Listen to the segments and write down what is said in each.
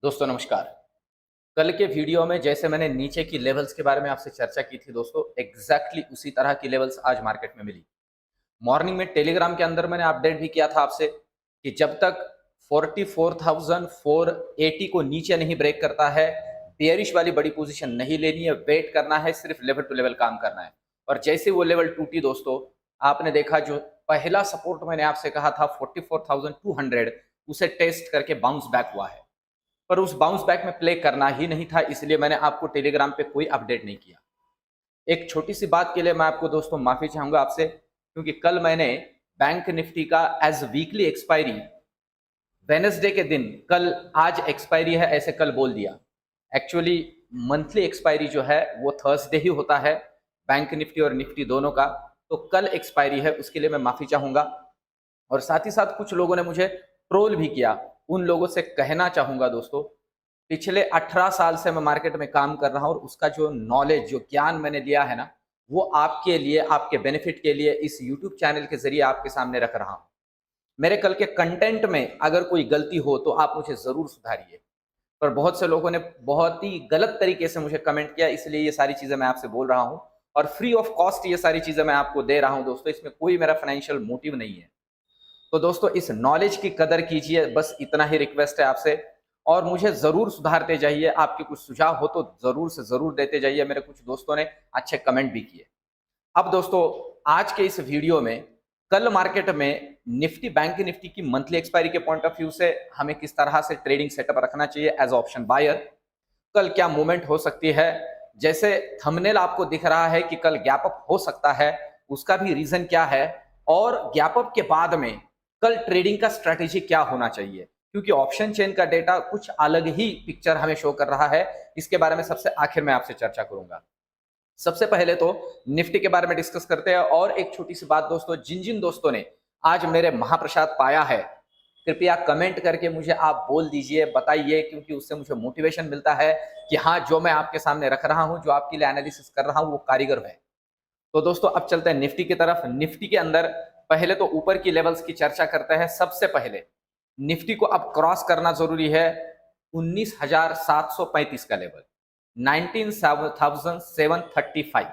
दोस्तों नमस्कार। कल के वीडियो में जैसे मैंने नीचे की लेवल्स के बारे में आपसे चर्चा की थी दोस्तों, एग्जैक्टली उसी तरह की लेवल्स आज मार्केट में मिली। मॉर्निंग में टेलीग्राम के अंदर मैंने अपडेट भी किया था आपसे कि जब तक 44,480 को नीचे नहीं ब्रेक करता है, बेयरिश वाली बड़ी पोजीशन नहीं लेनी है, वेट करना है, सिर्फ लेवल टू लेवल काम करना है। और जैसे वो लेवल टूटी दोस्तों, आपने देखा जो पहला सपोर्ट मैंने आपसे कहा था 44,200, उसे टेस्ट करके बाउंस बैक हुआ है। पर उस बाउंस बैक में प्ले करना ही नहीं था, इसलिए मैंने आपको टेलीग्राम पे कोई अपडेट नहीं किया। एक छोटी सी बात के लिए मैं आपको दोस्तों माफी चाहूंगा आपसे, क्योंकि कल मैंने बैंक निफ्टी का एज वीकली एक्सपायरी वेनसडे के दिन, कल आज एक्सपायरी है ऐसे कल बोल दिया। एक्चुअली मंथली एक्सपायरी जो है वो थर्सडे ही होता है, बैंक निफ्टी और निफ्टी दोनों का। तो कल एक्सपायरी है, उसके लिए मैं माफी चाहूंगा। और साथ ही साथ कुछ लोगों ने मुझे ट्रोल भी किया, उन लोगों से कहना चाहूंगा दोस्तों, पिछले 18 साल से मैं मार्केट में काम कर रहा हूं और उसका जो नॉलेज, जो ज्ञान मैंने लिया है ना, वो आपके लिए, आपके बेनिफिट के लिए इस यूट्यूब चैनल के जरिए आपके सामने रख रहा हूं। मेरे कल के कंटेंट में अगर कोई गलती हो तो आप मुझे जरूर सुधारिए। पर बहुत से लोगों ने बहुत ही गलत तरीके से मुझे कमेंट किया, इसलिए ये सारी चीजें मैं आपसे बोल रहा हूं और फ्री ऑफ कॉस्ट ये सारी चीजें मैं आपको दे रहा हूं दोस्तों। इसमें कोई मेरा फाइनेंशियल मोटिव नहीं है। तो दोस्तों इस नॉलेज की कदर कीजिए, बस इतना ही रिक्वेस्ट है आपसे। और मुझे जरूर सुधारते जाइए, आपके कुछ सुझाव हो तो जरूर से जरूर देते जाइए। मेरे कुछ दोस्तों ने अच्छे कमेंट भी किए। अब दोस्तों आज के इस वीडियो में कल मार्केट में निफ्टी, बैंक निफ्टी की मंथली एक्सपायरी के पॉइंट ऑफ व्यू से हमें किस तरह से ट्रेडिंग सेटअप रखना चाहिए एज ऑप्शन बायर, कल क्या मूवमेंट हो सकती है। जैसे थंबनेल आपको दिख रहा है कि कल गैप अप हो सकता है, उसका भी रीजन क्या है, और गैप अप के बाद में कल ट्रेडिंग का स्ट्रेटेजी क्या होना चाहिए, क्योंकि ऑप्शन चेन का डेटा कुछ अलग ही पिक्चर हमें शो कर रहा है। इसके बारे में सबसे आखिर में आपसे चर्चा करूंगा। सबसे पहले तो निफ्टी के बारे में डिस्कस करते हैं। और एक छोटी सी बात दोस्तों, जिन जिन दोस्तों ने आज मेरे महाप्रसाद पाया है, कृपया कमेंट करके मुझे आप बोल दीजिए, बताइए, क्योंकि उससे मुझे मोटिवेशन मिलता है कि हाँ, जो मैं आपके सामने रख रहा हूं, जो आपके लिए एनालिसिस कर रहा हूं, वो कारीगर है। तो दोस्तों अब चलते हैं निफ्टी की तरफ। निफ्टी के अंदर पहले तो ऊपर की लेवल्स की चर्चा करते हैं। सबसे पहले निफ्टी को अब क्रॉस करना जरूरी है 19,735 का लेवल, 19,735।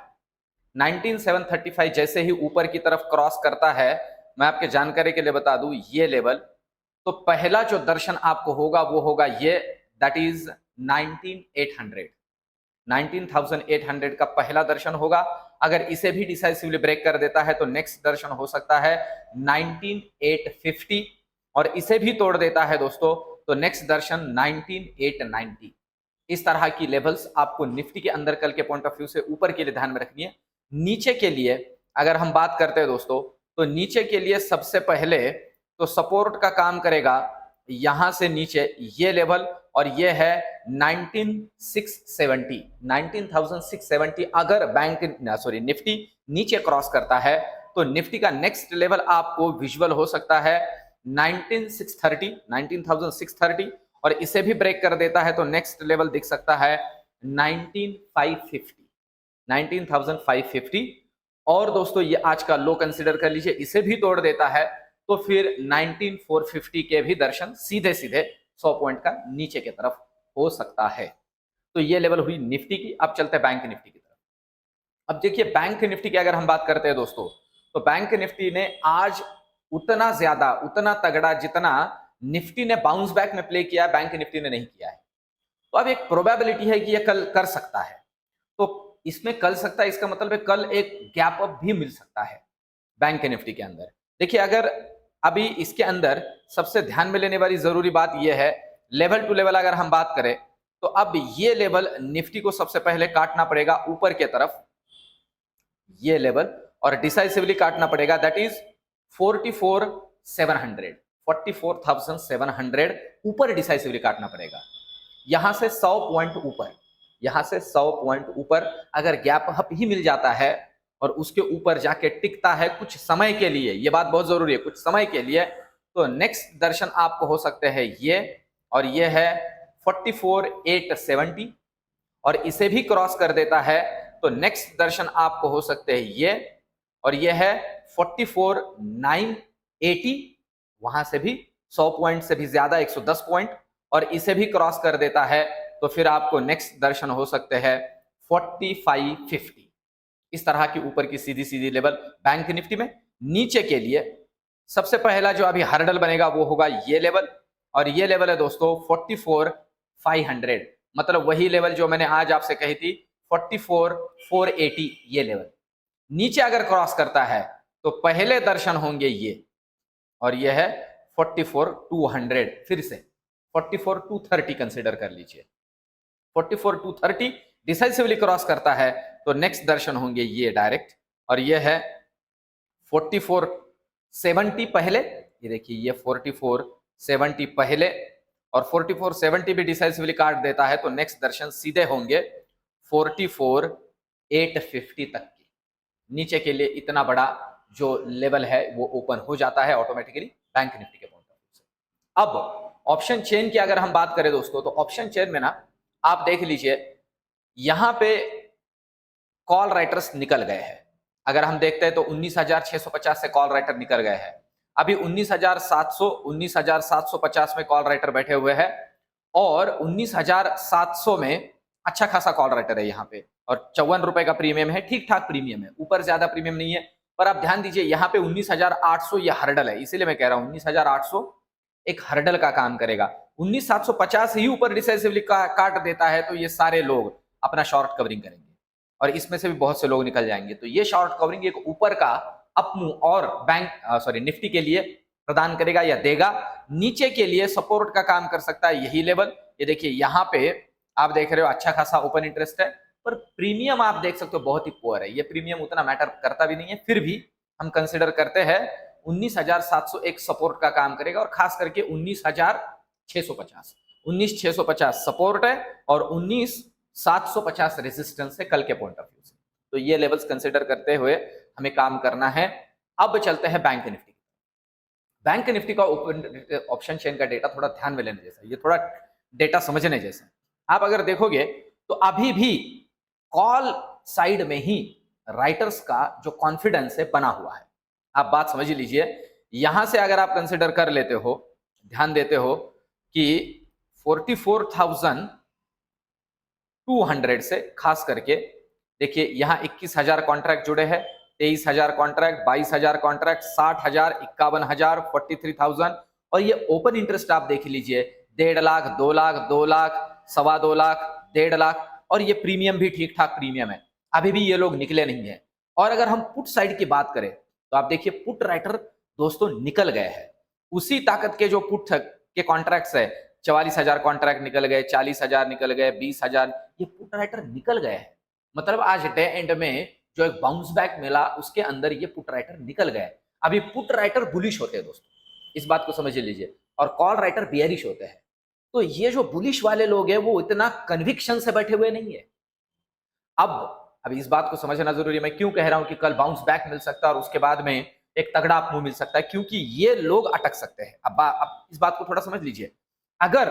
19,735 जैसे ही ऊपर की तरफ क्रॉस करता है, मैं आपके जानकारी के लिए बता दूं, ये लेवल तो पहला जो दर्शन आपको होगा वो होगा ये, दैट इज 19,800। 19,800 का पहला दर्शन होगा। अगर इसे भी डिसाइसिवली ब्रेक कर देता है तो नेक्स्ट दर्शन हो सकता है 19,850, और इसे भी तोड़ देता है दोस्तों तो नेक्स्ट दर्शन 19,890। इस तरह की लेवल्स आपको निफ्टी के अंदर कल के पॉइंट ऑफ व्यू से ऊपर के लिए ध्यान में रखनी है। नीचे के लिए अगर हम बात करते हैं दोस्तों, तो नीचे के लिए सबसे पहले तो सपोर्ट का काम करेगा यहां से नीचे ये लेवल, और ये है 19,670। 19,670 अगर निफ्टी नीचे क्रॉस करता है तो निफ्टी का नेक्स्ट लेवल आपको विजुअल हो सकता है 19,630। 19,630, और इसे भी ब्रेक कर देता है तो नेक्स्ट लेवल दिख सकता है 19,550। 19,550, और दोस्तों ये आज का लो कंसीडर कर लीजिए, इसे भी तोड़ देता है तो फिर 19,450 के भी दर्शन सीधे सीधे 100 पॉइंट का नीचे की तरफ हो सकता है। तो ये लेवल हुई निफ्टी की। अब चलते हैं बैंक निफ्टी की तरफ। अब देखिए बैंक निफ्टी की अगर हम बात करते हैं दोस्तों, तो बैंक निफ्टी ने आज उतना ज्यादा, उतना तगड़ा जितना निफ्टी ने बाउंस बैक में प्ले किया है, बैंक निफ्टी ने नहीं किया है। तो अब एक प्रोबेबिलिटी है कि यह कल कर सकता है। तो इसमें कल सकता है, इसका मतलब है कल एक गैप अप भी मिल सकता है बैंक निफ्टी के अंदर। देखिए अगर अभी इसके अंदर सबसे ध्यान में लेने वाली जरूरी बात यह है, लेवल टू लेवल अगर हम बात करें तो अब ये लेवल निफ्टी को सबसे पहले काटना पड़ेगा ऊपर के तरफ, ये लेवल, और डिसाइसिवली काटना पड़ेगा, दैट इज 44,700। 44,700 ऊपर डिसाइसिवली काटना पड़ेगा। यहां से 100 पॉइंट ऊपर, यहां से 100 पॉइंट ऊपर अगर गैप अप ही मिल जाता है और उसके ऊपर जाके टिकता है कुछ समय के लिए, ये बात बहुत जरूरी है, कुछ समय के लिए, तो नेक्स्ट दर्शन आपको हो सकते हैं ये, और ये है 44,870, और इसे भी क्रॉस कर देता है तो नेक्स्ट दर्शन आपको हो सकते हैं ये, और ये है 44,980। वहां से भी 100 पॉइंट से भी ज्यादा, 110 पॉइंट, और इसे भी क्रॉस कर देता है तो फिर आपको नेक्स्ट दर्शन हो सकते हैं 4550। इस तरह की ऊपर की सीधी सीधी लेवल बैंक निफ्टी में। नीचे के लिए सबसे पहला जो अभी हर्डल बनेगा वो होगा ये लेवल, और ये लेवल है दोस्तों 44,500, मतलब वही लेवल जो मैंने आज आपसे कही थी 44,480। ये लेवल नीचे अगर क्रॉस करता है तो पहले दर्शन होंगे ये, और ये है 44,200। फिर से 44,230 कंसिडर कर लीजिए। 44,230 डिसाइसिवली क्रॉस करता है तो नेक्स्ट दर्शन होंगे ये डायरेक्ट, और ये है 44,70 पहले। ये देखिए ये 44,70 पहले, और 44,70 भी डिसाइसिवली काट देता है तो नेक्स्ट दर्शन सीधे होंगे 44,850 तक के। नीचे के लिए इतना बड़ा जो लेवल है वो ओपन हो जाता है ऑटोमेटिकली बैंक निफ्टी के पॉइंट ऑफ व्यू से। अब ऑप्शन चेन की अगर हम बात करें दोस्तों, तो ऑप्शन चेन में ना आप देख लीजिए यहां पे कॉल राइटर्स निकल गए हैं। अगर हम देखते हैं तो 19,650 से कॉल राइटर निकल गए हैं। अभी 19,750 में कॉल राइटर बैठे हुए हैं, और 19,700 में अच्छा खासा कॉल राइटर है यहाँ पे, और 54 रुपए का प्रीमियम है, ठीक ठाक प्रीमियम है, ऊपर ज्यादा प्रीमियम नहीं है। पर आप ध्यान दीजिए यहाँ पे 19,800 ये हर्डल है, इसीलिए मैं कह रहा हूँ 19,800 एक हर्डल का काम करेगा। 19,750 ही ऊपर डिसाइसिवली काट देता है तो ये सारे लोग अपना शॉर्ट कवरिंग करेंगे, और इसमें से भी बहुत से लोग निकल जाएंगे। तो ये शॉर्ट कवरिंग एक ऊपर का अप मूव और निफ्टी के लिए प्रदान करेगा या देगा। नीचे के लिए सपोर्ट का काम कर सकता है यही लेवल। ये देखिए यहाँ पे आप देख रहे हो अच्छा खासा ओपन इंटरेस्ट है, पर प्रीमियम आप देख सकते हो बहुत ही पुअर है। ये प्रीमियम उतना मैटर करता भी नहीं है, फिर भी हम कंसिडर करते हैं 19,700 एक सपोर्ट का काम करेगा, और खास करके 19,650 सपोर्ट है और 19,750 रेजिस्टेंस है कल के पॉइंट ऑफ व्यू से। तो ये लेवल्स कंसिडर करते हुए हमें काम करना है। अब चलते हैं बैंक निफ्टी। बैंक निफ्टी का ऑप्शन चेन का डेटा थोड़ा ध्यान में लेने जैसा, ये थोड़ा डेटा समझने जैसा। आप अगर देखोगे तो अभी भी कॉल साइड में ही राइटर्स का जो कॉन्फिडेंस है बना हुआ है। आप बात समझ लीजिए, यहां से अगर आप कंसिडर कर लेते हो, ध्यान देते हो कि 44,200 से खास करके देखिए यहां 21,000 कॉन्ट्रैक्ट जुड़े हैं, 23,000 कॉन्ट्रैक्ट, 22,000 कॉन्ट्रैक्ट, 60,000, 51,000, 43,000, और ये ओपन इंटरेस्ट आप देख लीजिए 1.5 लाख, 2 लाख, 2 लाख, 2.25 लाख, 1.5 लाख, और ये प्रीमियम भी ठीक ठाक प्रीमियम है। अभी भी ये लोग निकले नहीं है। और अगर हम पुट साइड की बात करें तो आप देखिए पुट राइटर दोस्तों निकल गए हैं। उसी ताकत के जो पुट के कॉन्ट्रैक्ट्स है, 44,000 कॉन्ट्रैक्ट निकल गए, 40,000 निकल गए, 20,000, ये पुट राइटर निकल गए हैं। मतलब आज डे एंड में जो एक बाउंस बैक मिला उसके अंदर ये पुट राइटर निकल गए। अभी पुट राइटर बुलिश होते हैं दोस्तों, इस बात को समझ लीजिए, और कॉल राइटर बियरिश होते हैं। तो ये जो बुलिश वाले लोग हैं वो इतना कन्विक्शन से बैठे हुए नहीं है। अब इस बात को समझना जरूरी है। मैं क्यों कह रहा हूं कि कल बाउंस बैक मिल सकता है और उसके बाद में एक तगड़ा अप मूव मिल सकता है, क्योंकि ये लोग अटक सकते हैं। अब इस बात को थोड़ा समझ लीजिए। अगर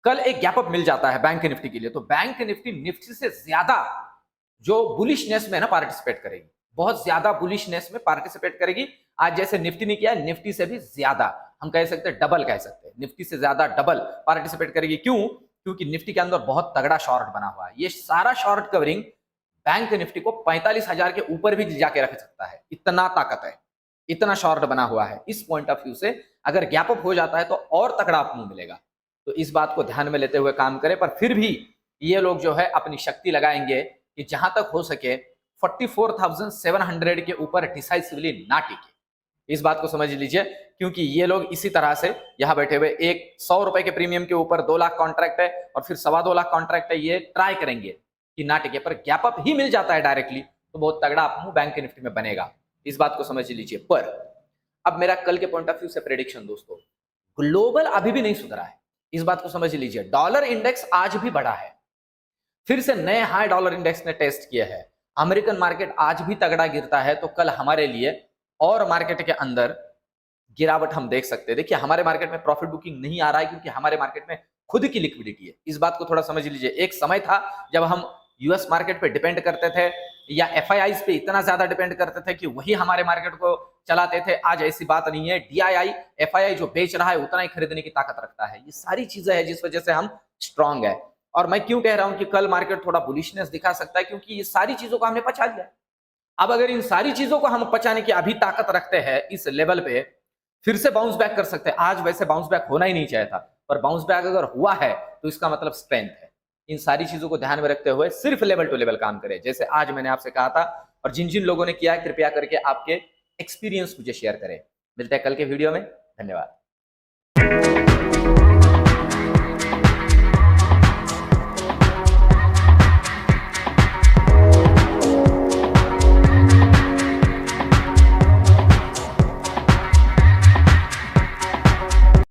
कल एक गैप अप मिल जाता है बैंक निफ्टी के लिए, तो बैंक निफ्टी से ज्यादा जो बुलिशनेस में ना पार्टिसिपेट करेगी, बहुत ज्यादा बुलिशनेस में पार्टिसिपेट करेगी। आज जैसे निफ्टी ने किया, निफ्टी से भी ज्यादा, हम कह सकते हैं डबल कह सकते हैं, निफ्टी से ज्यादा डबल पार्टिसिपेट करेगी। क्यों? क्योंकि निफ्टी के अंदर बहुत तगड़ा शॉर्ट बना हुआ है। ये सारा शॉर्ट कवरिंग बैंक निफ्टी को 45,000 के ऊपर भी जाके रख सकता है, इतना ताकत है, इतना शॉर्ट बना हुआ है। इस पॉइंट ऑफ व्यू से अगर गैप अप हो जाता है तो और तगड़ा अप मूव मिलेगा। तो इस बात को ध्यान में लेते हुए काम करें। पर फिर भी ये लोग जो है अपनी शक्ति लगाएंगे कि जहां तक हो सके 44,700 के ऊपर डिसाइसिवली ना टिके। इस बात को समझ लीजिए, क्योंकि ये लोग इसी तरह से यहां बैठे हुए, एक 100 रुपए के प्रीमियम के ऊपर 2 लाख कॉन्ट्रैक्ट है और फिर 2.25 लाख कॉन्ट्रैक्ट है, ये ट्राई करेंगे कि ना टिके। पर गैप अप ही मिल जाता है डायरेक्टली तो बहुत तगड़ा अप बैंक निफ्टी में बनेगा। इस बात को समझ लीजिए। पर अब मेरा कल के पॉइंट ऑफ व्यू से प्रेडिक्शन दोस्तों, ग्लोबल अभी भी नहीं सुधरा है, इस बात को समझ लीजिए। डॉलर इंडेक्स आज भी बढ़ा है, फिर से नए हाई डॉलर इंडेक्स ने टेस्ट किया है। अमेरिकन मार्केट आज भी तगड़ा गिरता है, तो कल हमारे लिए और मार्केट के अंदर गिरावट हम देख सकते हैं। देखिए हमारे मार्केट में प्रॉफिट बुकिंग नहीं आ रहा है क्योंकि हमारे मार्केट में खुद की लिक्विडिटी है। इस बात को थोड़ा समझ लीजिए। एक समय था जब हम यूएस मार्केट पे डिपेंड करते थे या एफआईआईज पे इतना ज्यादा डिपेंड करते थे कि वही हमारे मार्केट को चलाते थे। आज ऐसी बात नहीं है, डीआईआई एफआईआई जो बेच रहा है उतना ही खरीदने की ताकत रखता है। ये सारी चीजें हैं जिस वजह से हम स्ट्रांग है। और मैं क्यों कह रहा हूं कि कल मार्केट थोड़ा बुलिशनेस दिखा सकता है, क्योंकि ये सारी चीजों को हमने पचा लिया। अब अगर इन सारी चीजों को हम पचाने की अभी ताकत रखते हैं इस लेवल पे, फिर से बाउंस बैक कर सकते हैं। आज वैसे बाउंस बैक होना ही नहीं चाहिए था, पर बाउंस बैक अगर हुआ है तो इसका मतलब स्ट्रेंथ है। इन सारी चीजों को ध्यान में रखते हुए सिर्फ लेवल टू लेवल काम करें, जैसे आज मैंने आपसे कहा था। और जिन जिन लोगों ने किया है, कृपया करके आपके एक्सपीरियंस मुझे शेयर करें। मिलते हैं कल के वीडियो में। धन्यवाद।